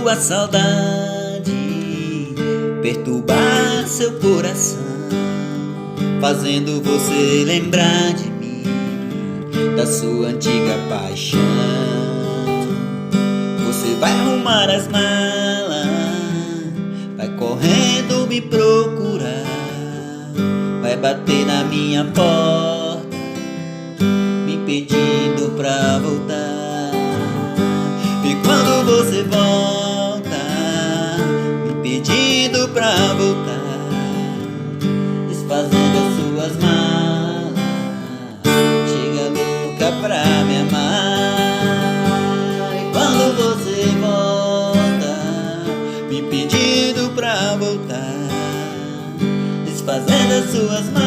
sua saudade perturbar seu coração, fazendo você lembrar de mim, da sua antiga paixão. Você vai arrumar as malas, vai correndo me procurar, vai bater na minha porta, me pedindo pra voltar. E quando você volta, me pedindo pra voltar, desfazendo as suas malas, chega louca pra me amar. E quando você volta, me pedindo pra voltar, desfazendo as suas malas,